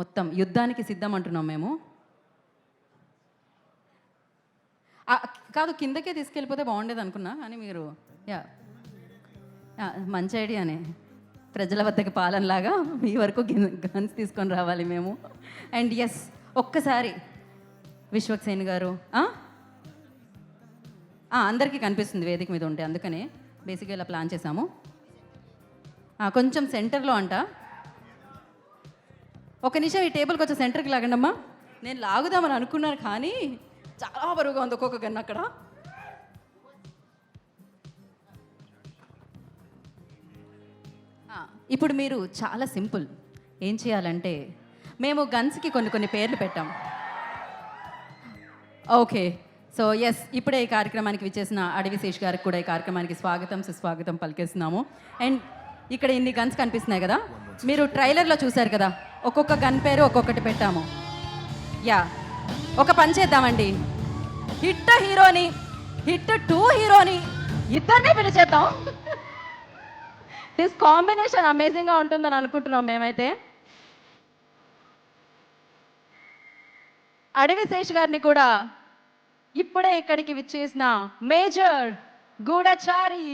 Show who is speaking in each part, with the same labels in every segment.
Speaker 1: మొత్తం యుద్ధానికి సిద్ధం అంటున్నాం మేము. కాదు, కిందకే తీసుకెళ్ళిపోతే బాగుండేది అనుకున్నా, కానీ మీరు మంచి ఐడియానే. ప్రజల వద్దకి పాలనలాగా మీ వరకు గన్స్ తీసుకొని రావాలి మేము. అండ్ ఎస్, ఒక్కసారి విశ్వక్సేన్ గారు అందరికీ కనిపిస్తుంది వేదిక మీద ఉంటే, అందుకనే బేసిక్గా ఇలా ప్లాన్ చేశాము. కొంచెం సెంటర్లో అంట. ఒక నిమిషం ఈ టేబుల్కి వచ్చే సెంటర్కి లాగండి అమ్మా. నేను లాగుదామని అనుకున్నాను కానీ చాలా బరువుగా ఉంది ఒక్కొక్క గన్ను అక్కడ. ఇప్పుడు మీరు చాలా సింపుల్, ఏం చేయాలంటే మేము గన్స్కి కొన్ని పేర్లు పెట్టాం. ఓకే, సో ఎస్, ఇప్పుడే ఈ కార్యక్రమానికి విచ్చేసిన అడవి శేష్ గారికి కూడా ఈ కార్యక్రమానికి స్వాగతం సుస్వాగతం పలికేస్తున్నాము. అండ్ ఇక్కడ ఇన్ని గన్స్ కనిపిస్తున్నాయి కదా, మీరు ట్రైలర్లో చూశారు కదా, ఒక్కొక్క గన్ పేరు ఒక్కొక్కటి పెట్టాము. ఒక పని చేద్దామండి, హిట్ హీరోని, హిట్ 2 హీరోని ఇద్దరిని పిలిచేద్దాం. దిస్ కాంబినేషన్ అమేజింగ్గా ఉంటుందని అనుకుంటున్నాం మేమైతే. అడవి శేష్ గారిని కూడా ఇప్పుడే ఇక్కడికి విచ్చేసిన మేజర్ గూఢచారి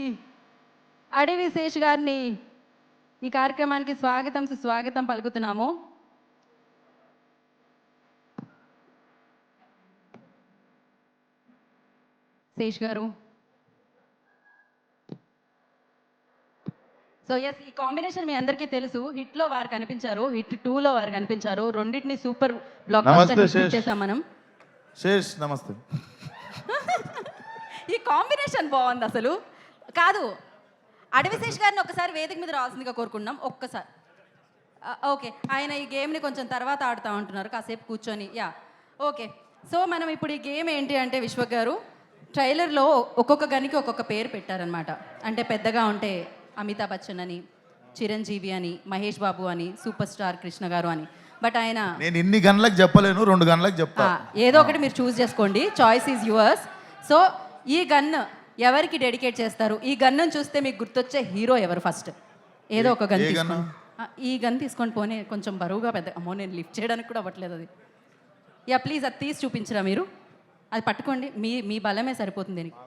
Speaker 1: అడవి శేష్ గారిని ఈ కార్యక్రమానికి స్వాగతం సుస్వాగతం పలుకుతున్నాము. శేష్ గారు, సో ఎస్, ఈ కాంబినేషన్ మీ అందరికీ తెలుసు. హిట్లో వారు కనిపించారు, హిట్ 2లో వారు కనిపించారు. రెండింటిని సూపర్ బ్లాక్ బస్టర్ చేసాం మనం.
Speaker 2: శేష్ నమస్తే.
Speaker 1: ఈ కాంబినేషన్ బాగుంది అసలు. కాదు, అడవి శేష్ గారిని ఒకసారి వేదిక మీద రావాల్సిందిగా కోరుకుంటున్నాం. ఒక్కసారి ఓకే, ఆయన ఈ గేమ్ని కొంచెం తర్వాత ఆడుతూ ఉంటున్నారు, కాసేపు కూర్చొని. ఓకే, సో మనం ఇప్పుడు ఈ గేమ్ ఏంటి అంటే, విశ్వక్ గారు ట్రైలర్లో ఒక్కొక్క గనికి ఒక్కొక్క పేరు పెట్టారనమాట. అంటే పెద్దగా ఉంటే అమితాబ్ బచ్చన్ అని, చిరంజీవి అని, మహేష్ బాబు అని, సూపర్ స్టార్ కృష్ణ గారు అని. బట్ ఆయన
Speaker 2: నేను ఇన్ని గంటలకు చెప్పలేను, 2 గంటలకు చెప్తా.
Speaker 1: ఏదో ఒకటి మీరు చూస్ చేసుకోండి, చాయిస్ ఈజ్ యువర్స్. సో ఈ గన్ ఎవరికి డెడికేట్ చేస్తారు? ఈ గన్ను చూస్తే మీకు గుర్తొచ్చే హీరో ఎవరు? ఫస్ట్ ఏదో ఒక గన్ తీసుకోండి. ఈ గన్ తీసుకొని పోనీ, కొంచెం బరువుగా పెద్ద, అమ్మో నేను లిఫ్ట్ చేయడానికి కూడా అవ్వట్లేదు అది. ప్లీజ్ అది తీసి చూపించరా మీరు? అది పట్టుకోండి, మీ బలమే సరిపోతుంది దీనికి.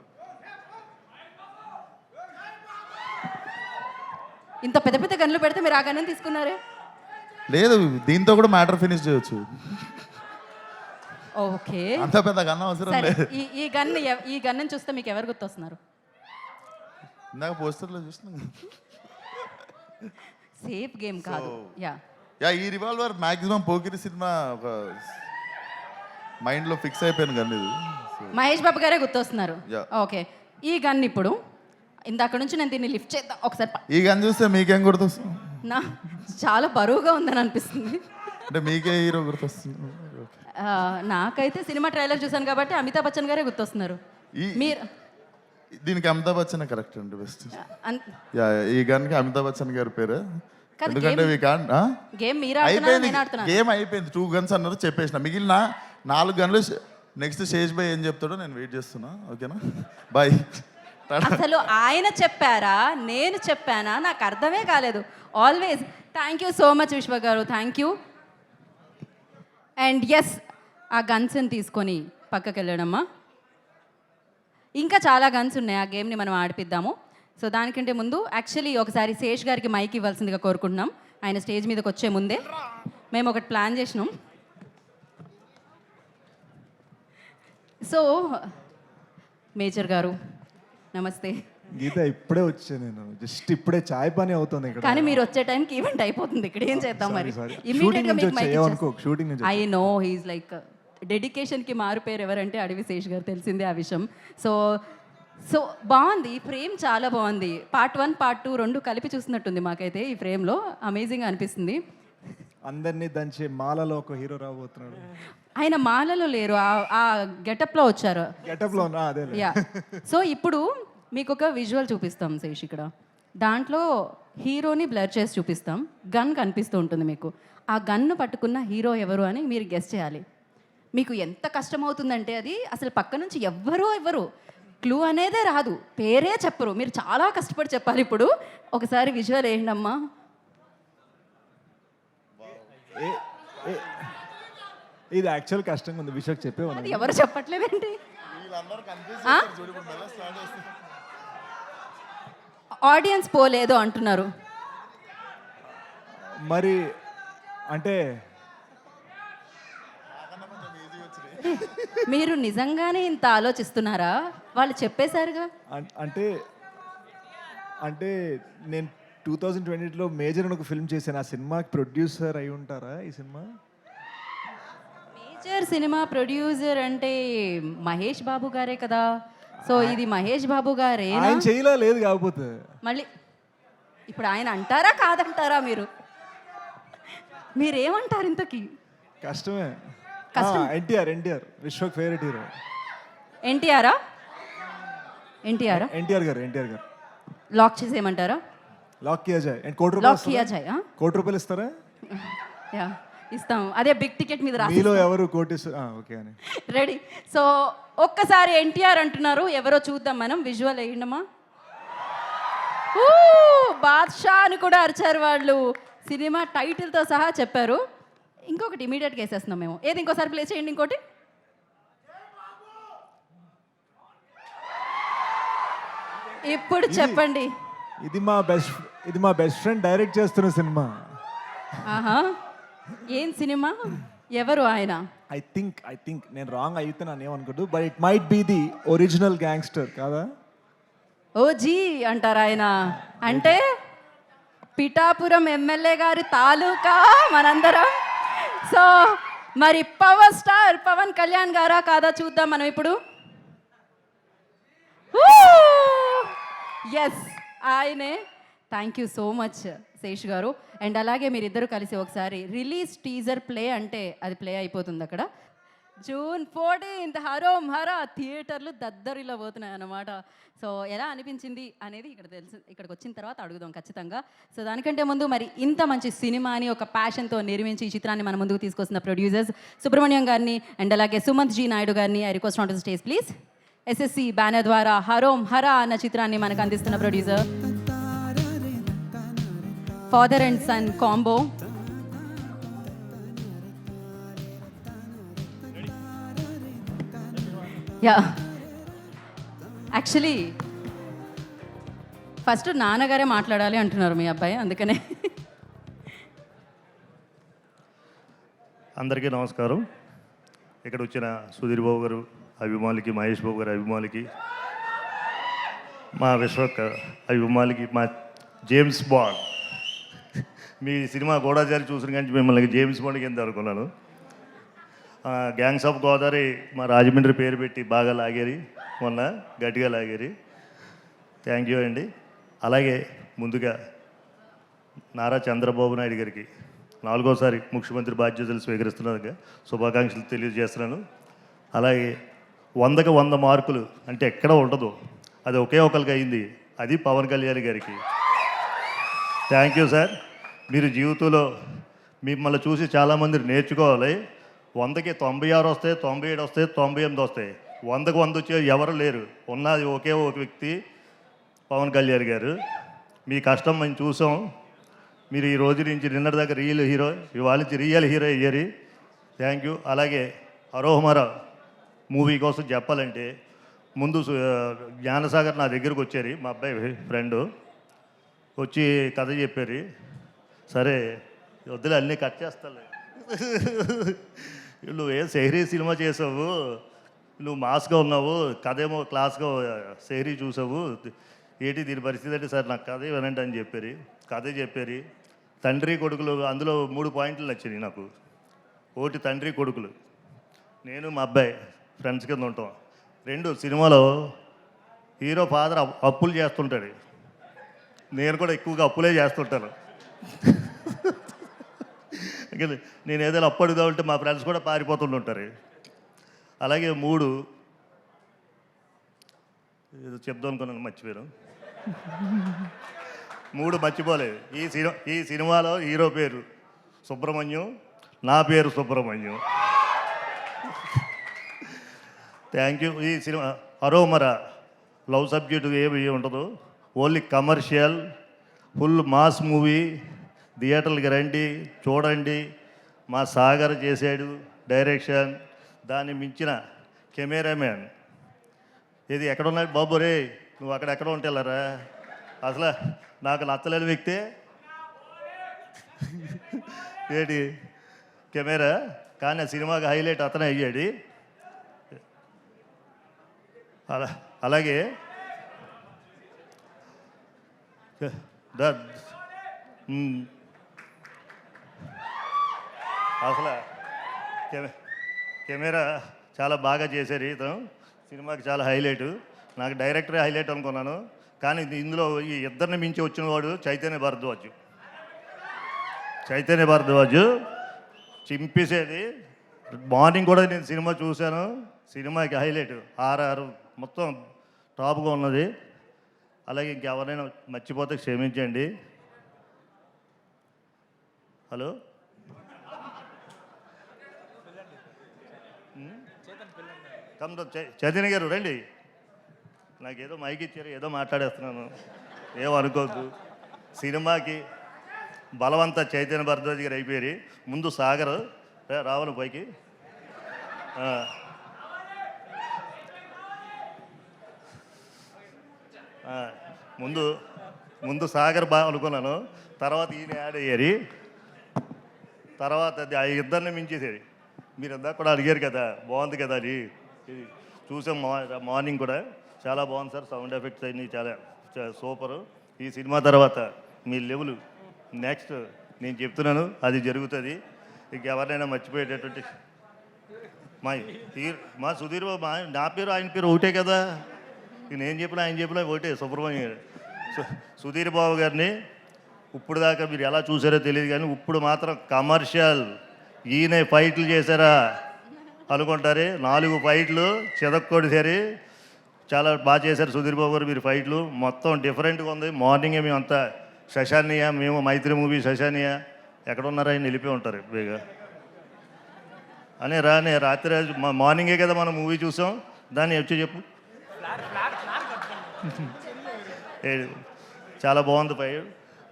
Speaker 1: ఇంత పెద్ద పెద్ద గన్లు పెడితే మీరు ఆ గన్ను తీసుకున్నారే.
Speaker 2: లేదు, దీంతో కూడా మ్యాటర్ ఫినిష్ చేయొచ్చు.
Speaker 1: ఓకే,
Speaker 2: అంత పెద్ద గన్ అవసరం లేదు.
Speaker 1: ఈ గన్ను చూస్తే మీకు ఎవరు గుర్తొస్తున్నారు?
Speaker 2: ఇందాక పోస్టర్లో చూస్తున్నాం.
Speaker 1: సేఫ్ గేమ్ కాదు.
Speaker 2: ఈ రివాల్వర్ మాక్సిమం పోకిరి సినిమా ఒక మైండ్లో ఫిక్స్ అయిపోయాను గన్ ఇది.
Speaker 1: మహేష్ బాబు గారే గుర్తొస్తున్నారు. ఓకే, ఈ గన్ ఇప్పుడు ఇందాక నుంచి నేను దీన్ని లిఫ్ట్ చేద్దాం ఒకసారి.
Speaker 2: ఈ గన్ చూస్తే మీకేం గుర్తొస్తుంది?
Speaker 1: నా చాలా బరువుగా ఉందని అనిపిస్తుంది.
Speaker 2: అంటే మీకే హీరో గుర్తొస్తుంది?
Speaker 1: నాకైతే సినిమా ట్రైలర్ చూసాను కాబట్టి అమితాబ్ బచ్చన్ గారే గుర్తొస్తున్నారు. మీరు
Speaker 2: దీనికి అమితాబ్ బచ్చన్ కరెక్ట్ అండి, బెస్ట్. ఈ గన్కి అమితాబ్ బచ్చన్ గారి పేరు. ఎందుకంటే గేమ్ అయిపోయింది. 2 గన్స్ అన్నారు, చెప్పేసిన. మిగిలిన 4 గన్లు నెక్స్ట్ శేష్ భాయ్ ఏం చెప్తాడో నేను వెయిట్ చేస్తున్నా. ఓకేనా, బాయ్.
Speaker 1: అసలు ఆయన చెప్పారా నేను చెప్పానా నాకు అర్థమే కాలేదు. Always thank you so much విశ్వ గారు, థ్యాంక్ యూ. అండ్ ఎస్, ఆ గన్స్ని తీసుకొని పక్కకి వెళ్ళడమ్మా. ఇంకా చాలా గన్స్ ఉన్నాయి, ఆ గేమ్ని మనం ఆడిపిద్దాము. సో దానికంటే ముందు యాక్చువల్లీ ఒకసారి శేష్ గారికి మైక్ ఇవ్వాల్సిందిగా కోరుకుంటున్నాం. ఆయన స్టేజ్ మీదకి వచ్చే ముందే మేము ఒకటి ప్లాన్ చేసినాం. సో మేజర్ గారు నమస్తే.
Speaker 3: గీత, ఇప్పుడే వచ్చా నేను, జస్ట్ ఇప్పుడే చాయ్ పని అవుతుంది ఇక్కడ.
Speaker 1: కానీ మీరు వచ్చే టైంకి ఈవెంట్ అయిపోతుంది ఇక్కడ, ఏం చేద్దాం మరి. ఐ నో హీస్ లైక్ డెడికేషన్కి మారు పేరు ఎవరంటే అడవి శేష్ గారు, తెలిసిందే ఆ విషయం. సో బాగుంది, ఫ్రేమ్ చాలా బాగుంది. పార్ట్ 1 పార్ట్ 2 2 కలిపి చూసినట్టుంది మాకైతే ఈ ఫ్రేమ్లో. అమేజింగ్ అనిపిస్తుంది.
Speaker 3: అందరినీ దంచే మాలలో ఒక హీరో రాబోతున్నాడు.
Speaker 1: ఆయన మాలలో లేరు, ఆ గెటప్లో వచ్చారు. సో ఇప్పుడు మీకు ఒక విజువల్ చూపిస్తాం శేష్ ఇక్కడ. దాంట్లో హీరోని బ్లర్ చేసి చూపిస్తాం, గన్ కనిపిస్తూ ఉంటుంది మీకు. ఆ గన్ను పట్టుకున్న హీరో ఎవరు అని మీరు గెస్ చేయాలి. మీకు ఎంత కష్టమవుతుందంటే అది అసలు పక్క నుంచి ఎవ్వరు క్లూ అనేదే రాదు, పేరే చెప్పరు. మీరు చాలా కష్టపడి చెప్పాలి. ఇప్పుడు ఒకసారి విజువల్ ఏంటమ్మా?
Speaker 3: ఇది యాక్చువల్ కష్టంగా ఉంది, విషయం
Speaker 1: అది
Speaker 3: చెప్పేవాను.
Speaker 1: ఎవరు చెప్పట్లేదేంటి? ఆ? ఆడియన్స్ పోలేదు అంటున్నారు.
Speaker 3: మరి అంటే
Speaker 1: మీరు నిజంగానే ఇంత ఆలోచిస్తున్నారా? వాళ్ళు చెప్పేశారుగా.
Speaker 3: అంటే అంటే నేను 2020లో మేజర్ అని ఒక ఫిల్మ్ చేశాను. ఆ సినిమాకి ప్రొడ్యూసర్ అయి ఉంటారా ఈ సినిమా?
Speaker 1: మేజర్ సినిమా ప్రొడ్యూసర్ అంటే మహేష్ బాబు గారే కదా. సో ఇది మహేష్ బాబు గారే.
Speaker 3: ఆయన చేయలా లేదు కాకపోతే.
Speaker 1: మళ్ళీ ఇప్పుడు ఆయన అంటారా కాదంటారా? మీరేమంటారు ఇంతకీ?
Speaker 3: కష్టమే.
Speaker 1: కష్టం.
Speaker 3: NTR Vishwak favourite hero.
Speaker 1: ఎన్టీఆర్
Speaker 3: ఎన్టీఆర్ గారు
Speaker 1: లాక్ చేసేయమంటారా?
Speaker 3: లాక్ కియా జాయ్. అండ్ కోటి
Speaker 1: లాక్ కియా
Speaker 3: రూపాయలు
Speaker 1: జాయ్.
Speaker 3: కోటి రూపాయలు ఇస్తారా?
Speaker 1: యా ఇస్తాం. అదే బిగ్ టికెట్ మీద రాసి
Speaker 3: మీలో ఎవరు కోటి ఓకే అని
Speaker 1: రెడీ. సో ఒక్కసారి ఎన్టీఆర్ అంటున్నారు, ఎవరో చూద్దాం మనం. విజువల్ వేయండమ్మా. బాద్షా అని కూడా అరిచారు వాళ్ళు. సినిమా టైటిల్తో సహా చెప్పారు. ఇంకొకటి ఇమీడియట్గా వేసేస్తున్నాం మేము. ఏది ఇంకోసారి ప్లే చేయండి. ఇంకోటి ఇప్పుడు చెప్పండి.
Speaker 3: ఇది మా బెస్ట్ ఫ్రెండ్ డైరెక్ట్ చేస్తున్న సినిమా.
Speaker 1: ఆహా, ఏం సినిమా? ఎవరు ఆయన?
Speaker 3: ఐ థింక్ నేను రాంగ్ అవుతున్నాను ఏమనుకోదు, but it might be the original gangster కాదా?
Speaker 1: ఓజీ అంటారు ఆయన. అంటే పిఠాపురం ఎమ్మెల్యే గారి తాలూకా మనందరం. సో మరి పవర్ స్టార్ పవన్ కళ్యాణ్ గారా కాదా చూద్దాం మనం ఇప్పుడు. ఎస్ ఆయనే. Thank you so much Sesh గారు. అండ్ అలాగే మీరిద్దరు కలిసి ఒకసారి రిలీజ్ టీజర్ ప్లే అంటే అది ప్లే అయిపోతుంది అక్కడ. June 14th హరోం హరా థియేటర్లు దద్దరిలో పోతున్నాయి అన్నమాట. సో ఎలా అనిపించింది అనేది ఇక్కడికి వచ్చిన తర్వాత అడుగుదాం ఖచ్చితంగా. సో దానికంటే ముందు మరి ఇంత మంచి సినిమాని ఒక ప్యాషన్తో నిర్మించి ఈ చిత్రాన్ని మన ముందుకు తీసుకొస్తున్న ప్రొడ్యూసర్స్ సుబ్రహ్మణ్యం గారిని అండ్ అలాగే సుమంత్ జీ నాయుడు గారిని I request on to stage please. SSC banner ద్వారా హరోం హరా అన్న చిత్రాన్ని మనకు అందిస్తున్న producer father and son combo. Yeah actually first నాన్నగారే మాట్లాడాలి అంటున్నారు మీ అబ్బాయి, అందుకనే.
Speaker 4: అందరికీ నమస్కారం. ఇక్కడ వచ్చిన సుధీర్ బాబు గారు అభిమానులకి, మహేష్ బాబు గారి అభిమానులకి, మా విశ్వక్ అభిమానులకి, మా జేమ్స్ బాండ్, మీ సినిమా గోడాచారి చూసిన కానీ మిమ్మల్ని జేమ్స్ బాండ్ కింద అనుకున్నాను. గ్యాంగ్స్ ఆఫ్ గోదావరి మా రాజమండ్రి పేరు పెట్టి బాగా లాగేరి, మొన్న గట్టిగా లాగేరి. థ్యాంక్ యూ అండి. అలాగే ముందుగా నారా చంద్రబాబు నాయుడు గారికి 4వసారి ముఖ్యమంత్రి బాధ్యతలు స్వీకరిస్తున్నందుకు శుభాకాంక్షలు తెలియజేస్తున్నాను. అలాగే 100కి 100 మార్కులు అంటే ఎక్కడ ఉండదు, అది ఒకే ఒకరికి అయింది, అది పవన్ కళ్యాణ్ గారికి. Thank you sir. మీరు జీవితంలో మిమ్మల్ని చూసి చాలామంది నేర్చుకోవాలి. 100కి 96 వస్తాయి, 97 వస్తాయి, 98 వస్తాయి. 100కి 100 వచ్చే ఎవరు లేరు. ఉన్నది ఒకే ఒక వ్యక్తి, పవన్ కళ్యాణ్ గారు. మీ కష్టం మేము చూసాం. మీరు ఈ రోజు నుంచి నిన్నటి దాకా రియల్ హీరో, ఇవాళ నుంచి రియల్ హీరో అయ్యారు. Thank you. అలాగే అరోహమరా మూవీ కోసం చెప్పాలంటే ముందు జ్ఞానసాగర్ నా దగ్గరకు వచ్చారు, మా అబ్బాయి ఫ్రెండు వచ్చి కథ చెప్పారు. సరే వద్దులే అన్నీ కట్ చేస్తాలే, నువ్వు ఏ సెహరీ సినిమా చేసావు, నువ్వు మాస్గా ఉన్నావు, కథ ఏమో క్లాస్గా సెహరీ చూసావు, ఏంటి దీని పరిస్థితి అంటే సార్ నాకు కథ వినండి అని చెప్పారు. కథ చెప్పారు. తండ్రి కొడుకులు, అందులో 3 పాయింట్లు నచ్చినాయి నాకు. ఒకటి తండ్రి కొడుకులు, నేను మా అబ్బాయి ఫ్రెండ్స్ కింద ఉంటాం. 2 సినిమాలో హీరో ఫాదర్ అప్పులు చేస్తుంటాడు, నేను కూడా ఎక్కువగా అప్పులే చేస్తుంటాను. నేను ఏదైనా అప్పు అడుగుదామంటే మా ఫ్రెండ్స్ కూడా పారిపోతుంటారు. అలాగే 3 ఏదో చెప్దాం అనుకున్నాను, మర్చిపోయాను. 3 మర్చిపోలేదు. ఈ సినిమాలో హీరో పేరు సుబ్రహ్మణ్యం, నా పేరు సుబ్రహ్మణ్యం. Thank you. ఈ సినిమా అరోమరా లవ్ సబ్జెక్టు ఏమి ఉండదు, only commercial full mass movie. థియేటర్లకి రండి, చూడండి. మా సాగర్ చేశాడు డైరెక్షన్, దాన్ని మించిన కెమెరామ్యాన్. ఇది ఎక్కడ ఉన్నాడు బాబు రే, నువ్వు అక్కడ ఉంటేలరా, అసలు నాకు నచ్చలేని వ్యక్తే ఏంటి కెమెరా, కానీ ఆ సినిమాకి హైలైట్ అతనే అయ్యాడు. అలాగే అసలు కెమెరా చాలా బాగా చేశారు ఇతను, సినిమాకి చాలా హైలైట్. నాకు డైరెక్టరే హైలైట్ అనుకున్నాను, కానీ ఇందులో ఈ ఇద్దరిని మించి వచ్చిన వాడు చైతన్య భరద్వాజ్ చింపేసేది. మార్నింగ్ కూడా నేను సినిమా చూశాను, సినిమాకి హైలైట్. ఆర్ఆర్ మొత్తం టాప్గా ఉన్నది. అలాగే ఇంకెవరైనా మర్చిపోతే క్షమించండి. హలో, చైతన్య గారు రండి. నాకేదో మైక్ ఇచ్చారు, ఏదో మాట్లాడేస్తున్నాను, ఏమనుకోద్దు. సినిమాకి బలవంత చైతన్య భరద్వాజ్ గారు అయిపోయారు. ముందు సాగర్ రావణ పైకి. ముందు సాగర్ బాగా అనుకున్నాను, తర్వాత ఈయన యాడ్ అయ్యారు, తర్వాత అది ఆ ఇద్దరిని మించేసేది. మీరు ఇందాక కూడా అడిగారు కదా, బాగుంది కదా అది. చూసాం మార్నింగ్ కూడా, చాలా బాగుంది సార్. సౌండ్ ఎఫెక్ట్స్ అన్నీ చాలా సూపరు. ఈ సినిమా తర్వాత మీ లెవెల్ నెక్స్ట్ నేను చెప్తున్నాను, అది జరుగుతుంది. ఇంకెవరినైనా మర్చిపోయేటటువంటి మా సుధీర్ బాబు, నా పేరు ఆయన పేరు ఒకటే కదా, నేను చెప్పిన ఆయన చెప్పిన ఒకటే, సుబ్రహ్మణ్యం గారు. సుధీర్ బాబు గారిని ఇప్పుడు దాకా మీరు ఎలా చూసారో తెలియదు, కానీ ఇప్పుడు మాత్రం కమర్షియల్. ఈయన ఫైట్లు చేశారా అనుకుంటారే, 4 ఫైట్లు చెదక్కొడిసారి, చాలా బాగా చేశారు సుధీర్ బాబు గారు. మీరు ఫైట్లు మొత్తం డిఫరెంట్గా ఉంది. మార్నింగే మేము అంతా శశానియా, మేము మైత్రి మూవీ శశానియా ఎక్కడ ఉన్నారా ఆయన వెళ్ళిపోయి ఉంటారు బేగా అనే రాత్రి మార్నింగే కదా మనం మూవీ చూసాం, దాన్ని వచ్చి చెప్పు. చాలా బాగుంది పై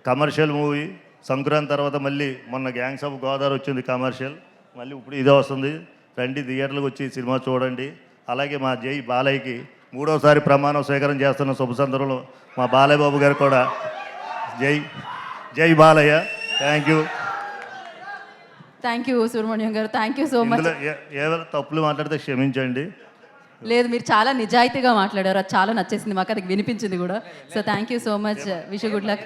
Speaker 4: కమర్షియల్ మూవీ. సంక్రాంతి తర్వాత మళ్ళీ మొన్న గ్యాంగ్స్ ఆఫ్ గోదావరి వచ్చింది కమర్షియల్, మళ్ళీ ఇప్పుడు ఇదే వస్తుంది. రండి, థియేటర్లకు వచ్చి సినిమా చూడండి. అలాగే మా జై బాలయ్యకి 3వసారి ప్రమాణ స్వీకారం చేస్తున్న శుభ సందర్భంలో మా బాలయ్య బాబు గారు కూడా జై బాలయ్య.
Speaker 1: థ్యాంక్ యూ సుబ్రహ్మణ్యం గారు, థ్యాంక్ యూ సో మచ్.
Speaker 4: ఏమైనా తప్పులు మాట్లాడితే క్షమించండి.
Speaker 1: లేదు, మీరు చాలా నిజాయితీగా మాట్లాడారు, అది చాలా నచ్చేసింది మాకు, అది వినిపించింది కూడా. So thank you so much, wish good luck.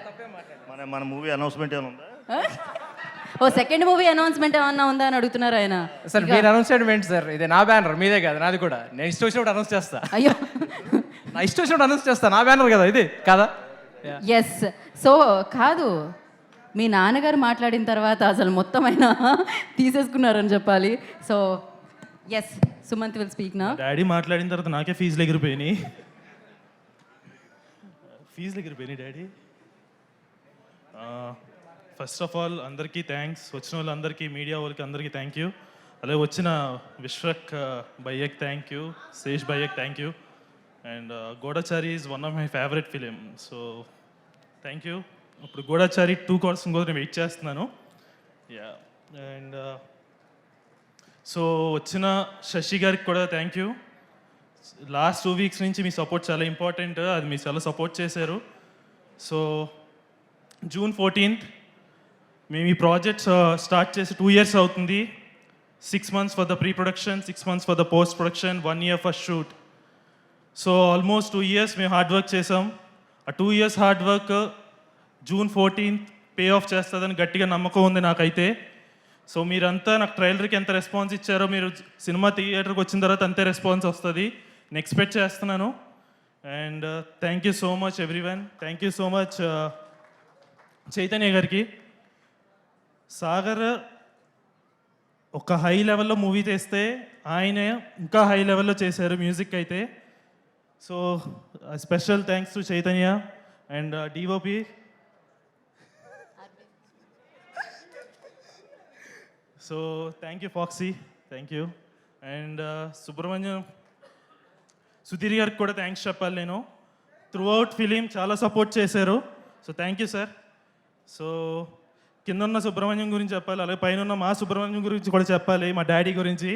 Speaker 4: మన మూవీ అనౌన్స్మెంట్ ఏమైనా ఉందా?
Speaker 1: ఓ సెకండ్ మూవీ అనౌన్స్మెంట్ ఏమన్నా ఉందా అని అడుగుతున్నారు ఆయన.
Speaker 5: సార్ మీరు అనౌన్స్ చేయడం ఏంటి సార్, ఇది నా బ్యానర్, మీదే కదా, నాది కూడా. నేను ఇష్టం వచ్చినప్పుడు అనౌన్స్ చేస్తా.
Speaker 1: అయ్యో,
Speaker 5: నా ఇష్టం వచ్చినప్పుడు అనౌన్స్ చేస్తా, నా బ్యానర్ కదా ఇది, కదా?
Speaker 1: ఎస్. సో కాదు, మీ నాన్నగారు మాట్లాడిన తర్వాత అసలు మొత్తం అయినా తీసేసుకున్నారని చెప్పాలి. So yes, Sumanth will speak నా.
Speaker 6: డాడీ మాట్లాడిన తర్వాత నాకే ఫీజులు ఎగిరిపోయినాయి డాడీ. ఫస్ట్ ఆఫ్ ఆల్ అందరికీ థ్యాంక్స్, వచ్చిన వాళ్ళందరికీ, మీడియా వాళ్ళకి అందరికీ థ్యాంక్ యూ. అలాగే వచ్చిన విశ్వక్ భయ్యక్ థ్యాంక్ యూ, శేష్ భయ్యక్ thank you. And Goodachari is one of my favourite film, so thank you. ఇప్పుడు గూఢచారి 2 కోసం కూడా నేను వెయిట్ చేస్తున్నాను. యా, అండ్ సో వచ్చిన శశి గారికి కూడా థ్యాంక్ యూ. లాస్ట్ 2 వీక్స్ నుంచి మీ సపోర్ట్ చాలా ఇంపార్టెంట్, అది మీరు చాలా సపోర్ట్ చేశారు. సో June 14th మేము ఈ ప్రాజెక్ట్ స్టార్ట్ చేసి 2 years అవుతుంది. 6 months for the pre production, 6 months for the post production, 1 year for shoot. So almost 2 years మేము హార్డ్ వర్క్ చేసాం. ఆ 2 years hard work June 14th pay of చేస్తుందని గట్టిగా నమ్మకం ఉంది నాకైతే. సో మీరంతా నాకు ట్రైలర్కి ఎంత రెస్పాన్స్ ఇచ్చారో, మీరు సినిమా థియేటర్కి వచ్చిన తర్వాత అంతే రెస్పాన్స్ వస్తుంది, నేను ఎక్స్పెక్ట్ చేస్తున్నాను. And thank you so much everyone. Thank you so much Chaitanya గారికి. సాగర్ ఒక హై లెవెల్లో మూవీ తీస్తే ఆయన ఇంకా హై లెవెల్లో చేశారు మ్యూజిక్ అయితే. So special thanks to Chaitanya and DOP. So thank you Foxy, thank you. And Subrahmanyam, Sudheer గారికి కూడా థ్యాంక్స్ చెప్పాలి నేను. త్రూ అవుట్ ఫిలిం చాలా సపోర్ట్ చేశారు, so thank you sir. So కింద ఉన్న సుబ్రహ్మణ్యం గురించి చెప్పాలి, అలాగే పైన ఉన్న మా సుబ్రహ్మణ్యం గురించి కూడా చెప్పాలి, మా డాడీ గురించి.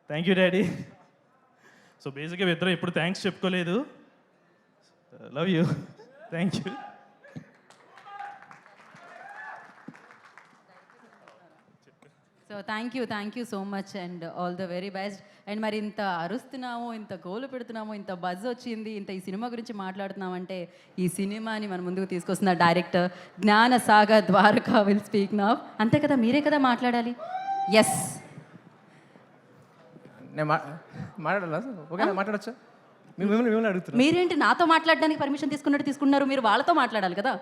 Speaker 6: Thank you daddy. సో బేసిక్గా ఇద్దరు ఎప్పుడు థ్యాంక్స్ చెప్పుకోలేదు. Love you. Thank you.
Speaker 1: So thank you so much and all the very best. And మరి ఇంత అరుస్తున్నాము, ఇంత గోలు పెడుతున్నాము, ఇంత బజ్ వచ్చింది, ఇంత ఈ సినిమా గురించి మాట్లాడుతున్నామంటే ఈ సినిమాని మన ముందుకు తీసుకొస్తున్న director Gnanasagar Dwaraka will speak now. అంతే కదా, మీరే కదా మాట్లాడాలి. ఎస్,
Speaker 5: నేను మాట్లాడాలా? ఓకే, మాట్లాడచ్చా? మిమ్మల్ని అడుగుతున్నా.
Speaker 1: మీరేంటి నాతో మాట్లాడడానికి పర్మిషన్ తీసుకున్నారు, మీరు వాళ్ళతో మాట్లాడాలి కదా.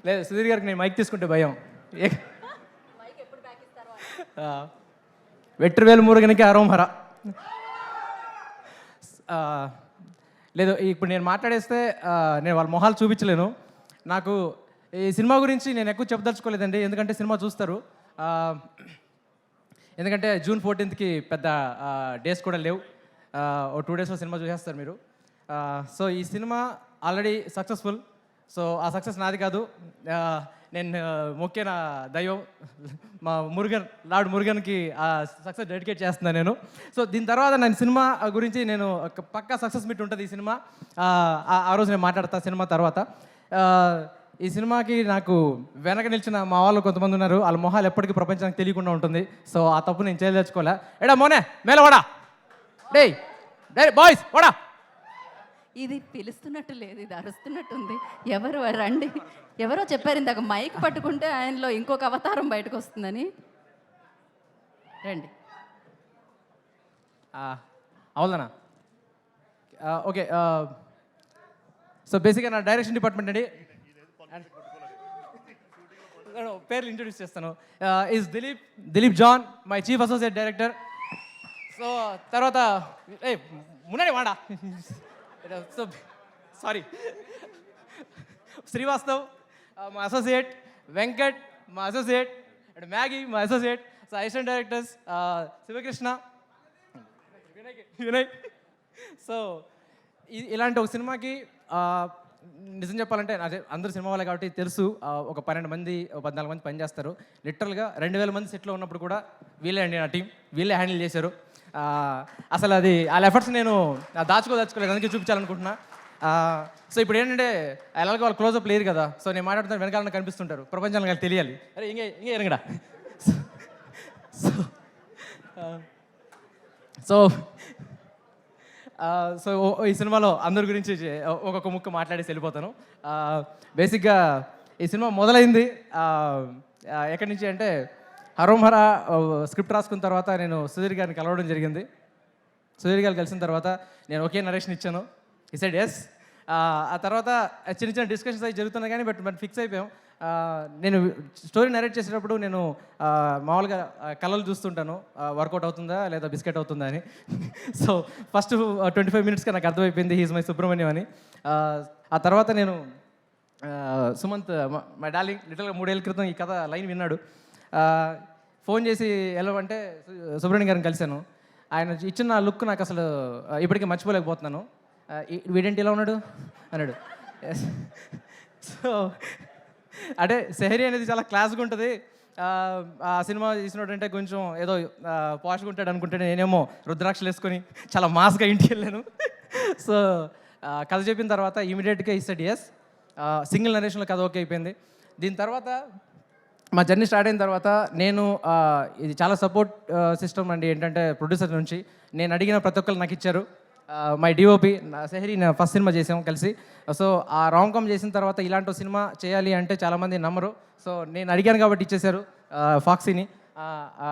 Speaker 5: లేదు, సుధీర్ గారికి నేను మైక్ తీసుకుంటే భయం. వెట్రివేలు మురుగనికి అరోమర. లేదు, ఇప్పుడు నేను మాట్లాడేస్తే నేను వాళ్ళ మొహాలు చూపించలేను. నాకు ఈ సినిమా గురించి నేను ఎక్కువ చెప్పదలుచుకోలేదండి, ఎందుకంటే సినిమా చూస్తారు. ఎందుకంటే జూన్ 14th పెద్ద డేస్ కూడా లేవు, ఓ 2 daysలో సినిమా చూసేస్తారు మీరు. సో ఈ సినిమా ఆల్రెడీ సక్సెస్ఫుల్. సో ఆ సక్సెస్ నాది కాదు, నేను ముఖ్యమైన దైవం మా లార్డ్ మురుగన్కి ఆ సక్సెస్ డెడికేట్ చేస్తున్నాను నేను. సో దీని తర్వాత నేను సినిమా గురించి నేను పక్కా సక్సెస్ మీట్ ఉంటుంది ఈ సినిమా. ఆ రోజు నేను మాట్లాడతా సినిమా తర్వాత. ఈ సినిమాకి నాకు వెనక నిలిచిన మా వాళ్ళు కొంతమంది ఉన్నారు, వాళ్ళ మొహాలు ఎప్పటికీ ప్రపంచానికి తెలియకుండా ఉంటుంది. సో ఆ తప్పు నేను చేయదలుచుకోలే. ఎడా మోనే మేల వాడా, డే డే బాయ్స్ వాడా.
Speaker 1: ఇది పిలుస్తున్నట్టు లేదు, ఇది అరుస్తున్నట్టుంది. ఎవరు రండి, ఎవరో చెప్పారు ఇందాక మైక్ పట్టుకుంటే ఆయనలో ఇంకొక అవతారం బయటకు వస్తుందని. రండి.
Speaker 5: అవునా? ఓకే. సో బేసిక్గా నా డైరెక్షన్ డిపార్ట్మెంట్ అండి. పేర్లు ఇంట్రొడ్యూస్ చేస్తాను. Is Dileep John, my chief associate director. So తర్వాత మున్నాడి వాడా, సో సారీ, శ్రీవాస్తవ్ మా అసోసియేట్, వెంకట్ మా అసోసియేట్, అండ్ మ్యాగీ మా associate. So assistant directors Sivakrishna, Vinay. So ఇలాంటి ఒక సినిమాకి నిజం చెప్పాలంటే అదే అందరూ సినిమా వాళ్ళే కాబట్టి తెలుసు, ఒక 12 మంది 14 మంది పనిచేస్తారు. లిటరల్గా 2000 మంది సెట్లో ఉన్నప్పుడు కూడా వీళ్ళే అండి, నా టీం వీళ్ళే హ్యాండిల్ చేశారు. అసలు అది వాళ్ళ ఎఫర్ట్స్ నేను దాచుకోలేదు, అందుకే చూపించాలనుకుంటున్నా. సో ఇప్పుడు ఏంటంటే ఎలాగో వాళ్ళు క్లోజప్ లేరు కదా, సో నేను మాట్లాడుతున్న వెనకాల కనిపిస్తుంటారు, ప్రపంచానికి వాళ్ళకి తెలియాలి. అరే ఇంకే ఎరగడా. సో సో ఈ సినిమాలో అందరి గురించి ఒక్కొక్క ముక్క మాట్లాడేసి వెళ్ళిపోతాను. బేసిక్గా ఈ సినిమా మొదలైంది ఎక్కడి నుంచి అంటే, హరోమర స్క్రిప్ట్ రాసుకున్న తర్వాత నేను సుధీర్ గారిని కలవడం జరిగింది. సుధీర్ గారు కలిసిన తర్వాత నేను ఒకే నరేషన్ ఇచ్చాను, ఈ సైడ్ ఎస్. ఆ తర్వాత చిన్న చిన్న డిస్కషన్స్ అవి జరుగుతున్నాయి కానీ బట్ ఫిక్స్ అయిపోయాం. నేను స్టోరీ నరేట్ చేసేటప్పుడు నేను మామూలుగా కళలు చూస్తుంటాను, వర్కౌట్ అవుతుందా లేదా బిస్కెట్ అవుతుందా అని. సో ఫస్ట్ 25 minutesగా నాకు అర్థమైపోయింది హీజ్ మై సుబ్రహ్మణ్యం అని. ఆ తర్వాత నేను సుమంత్ మై డార్లింగ్ లిటల్గా 3 ఏళ్ళ క్రితం ఈ కథ లైన్ విన్నాడు. ఫోన్ చేసి ఎలా అంటే సుబ్రహ్మణ్యం గారిని కలిశాను. ఆయన ఇచ్చిన లుక్ నాకు అసలు ఇప్పటికీ మర్చిపోలేకపోతున్నాను. వీడేంటి ఇలా ఉన్నాడు అన్నాడు. సో అంటే సెహరీ అనేది చాలా క్లాస్గా ఉంటుంది. ఆ సినిమా తీసినట్టు అంటే కొంచెం ఏదో పాష్గా ఉంటాడు అనుకుంటే నేనేమో రుద్రాక్షలు వేసుకొని చాలా మాస్గా ఇంటికి వెళ్ళాను. సో కథ చెప్పిన తర్వాత ఇమీడియట్గా ఇస్తాడు ఎస్. సింగిల్ నరేషన్లో కథ ఓకే అయిపోయింది. దీని తర్వాత మా జర్నీ స్టార్ట్ అయిన తర్వాత నేను ఇది చాలా సపోర్ట్ సిస్టమ్ అండి. ఏంటంటే ప్రొడ్యూసర్ నుంచి నేను అడిగిన ప్రతి ఒక్కరు నాకు ఇచ్చారు. My DOP Sehari first cinema చేసాం కలిసి. సో ఆ రామ్ కామ్ చేసిన తర్వాత ఇలాంటి సినిమా చేయాలి అంటే చాలామంది నమ్మరు. సో నేను అడిగాను కాబట్టి ఇచ్చేశారు ఫాక్సీని.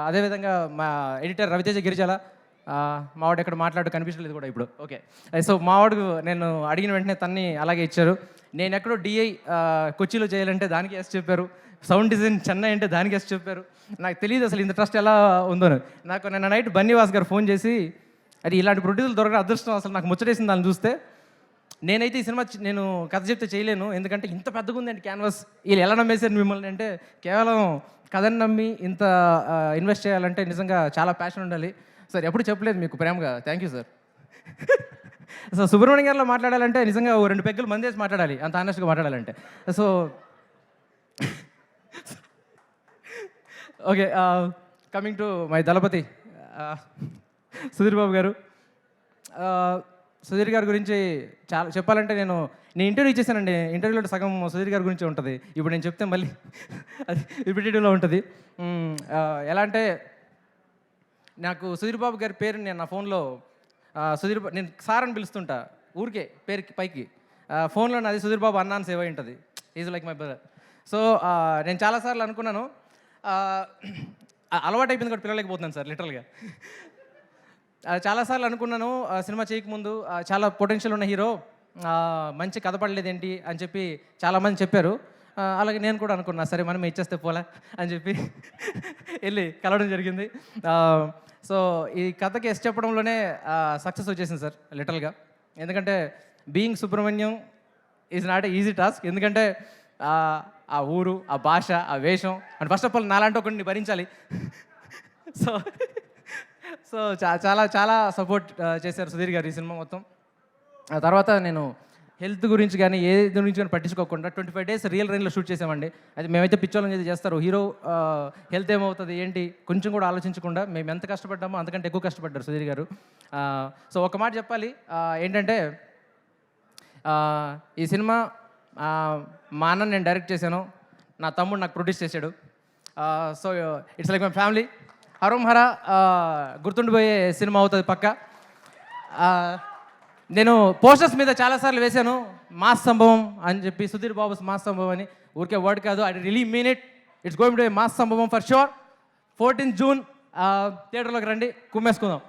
Speaker 5: అదేవిధంగా మా ఎడిటర్ రవితేజ గిరిజాల, మావాడు ఎక్కడ మాట్లాడు కనిపించలేదు కూడా ఇప్పుడు. ఓకే, సో మావాడు నేను అడిగిన వెంటనే తన్ని అలాగే ఇచ్చారు. నేను ఎక్కడో డిఐ కొచ్చిలో చేయాలంటే దానికి ఎస్ చెప్పారు. సౌండ్ డిజైన్ చెన్నై అంటే దానికి ఎస్ చెప్పారు. నాకు తెలియదు అసలు ఇంత ట్రస్ట్ ఎలా ఉందో. నాకు నిన్న నైట్ బన్నీవాస్ గారు ఫోన్ చేసి, అది ఇలాంటి ప్రొడ్యూసర్లు దొరకడం అదృష్టం, అసలు నాకు ముచ్చటేసింది దాన్ని చూస్తే. నేనైతే ఈ సినిమా నేను కథ చెప్తే చేయలేను, ఎందుకంటే ఇంత పెద్దగా ఉందండి క్యాన్వాస్. వీళ్ళు ఎలా నమ్మేశారు మిమ్మల్ని అంటే, కేవలం కథని నమ్మి ఇంత ఇన్వెస్ట్ చేయాలంటే నిజంగా చాలా ప్యాషన్ ఉండాలి. సార్ ఎప్పుడు చెప్పలేదు మీకు ప్రేమగా thank you sir. So Subrahmanyam గారిలో మాట్లాడాలంటే నిజంగా 2 పెగ్గులు మందేసి మాట్లాడాలి, అంత ఆనెస్ట్గా మాట్లాడాలంటే. So okay, coming to my Dalapathi Sudheer Babu గారు. సుధీర్ గారి గురించి చాలా చెప్పాలంటే నేను ఇంటర్వ్యూ ఇచ్చేసానండి. ఇంటర్వ్యూలో సగం సుధీర్ గారి గురించి ఉంటుంది. ఇప్పుడు నేను చెప్తే మళ్ళీ అది రిపిటేటివ్లో ఉంటుంది. ఎలా అంటే నాకు సుధీర్ బాబు గారి పేరు నేను నా ఫోన్లో నేను సార్ అని పిలుస్తుంటా ఊరికే పేరుకి పైకి. ఫోన్లో నాది సుధీర్ బాబు అన్న అని సేవ్ అయి ఉంటుంది. Is like my brother. So నేను చాలాసార్లు అనుకున్నాను, అలవాటు అయిపోయింది కూడా పిలవలేకపోతున్నాను సార్ లిటరల్గా. చాలాసార్లు అనుకున్నాను సినిమా చేయకముందు చాలా పొటెన్షియల్ ఉన్న హీరో, మంచి కథ పడలేదేంటి అని చెప్పి చాలామంది చెప్పారు. అలాగే నేను కూడా అనుకున్నా, సరే మనం ఇచ్చేస్తే పోలే అని చెప్పి వెళ్ళి కలవడం జరిగింది. సో ఈ కథకి ఎస్ చెప్పడంలోనే సక్సెస్ వచ్చేసింది సార్ లిటరల్గా. ఎందుకంటే being Subrahmanyam is not a easy task. ఎందుకంటే ఆ ఊరు, ఆ భాష, ఆ వేషం అండ్ ఫస్ట్ ఆఫ్ ఆల్ నాలాంటి ఒకరిని భరించాలి. సో చాలా చాలా సపోర్ట్ చేశారు సుధీర్ గారు ఈ సినిమా మొత్తం. ఆ తర్వాత నేను హెల్త్ గురించి కానీ ఏ గురించి కానీ పట్టించుకోకుండా 25 days రియల్ రైన్లో షూట్ చేసామండి. అయితే మేమైతే పిచ్చోళ్ళని చేసి చేస్తారు, హీరో హెల్త్ ఏమవుతుంది ఏంటి కొంచెం కూడా ఆలోచించకుండా మేము ఎంత కష్టపడ్డామో అంతకంటే ఎక్కువ కష్టపడ్డారు సుధీర్ గారు. సో ఒక మాట చెప్పాలి ఏంటంటే ఈ సినిమా మా అన్న నేను డైరెక్ట్ చేశాను, నా తమ్ముడు నాకు ప్రొడ్యూస్ చేశాడు. So it's like my family. Harom Hara గుర్తుండిపోయే సినిమా అవుతుంది పక్క. నేను పోస్టర్స్ మీద చాలాసార్లు వేశాను మాస్ సంభవం అని చెప్పి, సుధీర్ బాబు మాస్ సంభవం అని. ఊరికే వర్డ్ కాదు, I really mean it. It's going to be mass సంభవం ఫర్ షూర్. 14 June థియేటర్లోకి రండి, కుమ్మేసుకుందాం.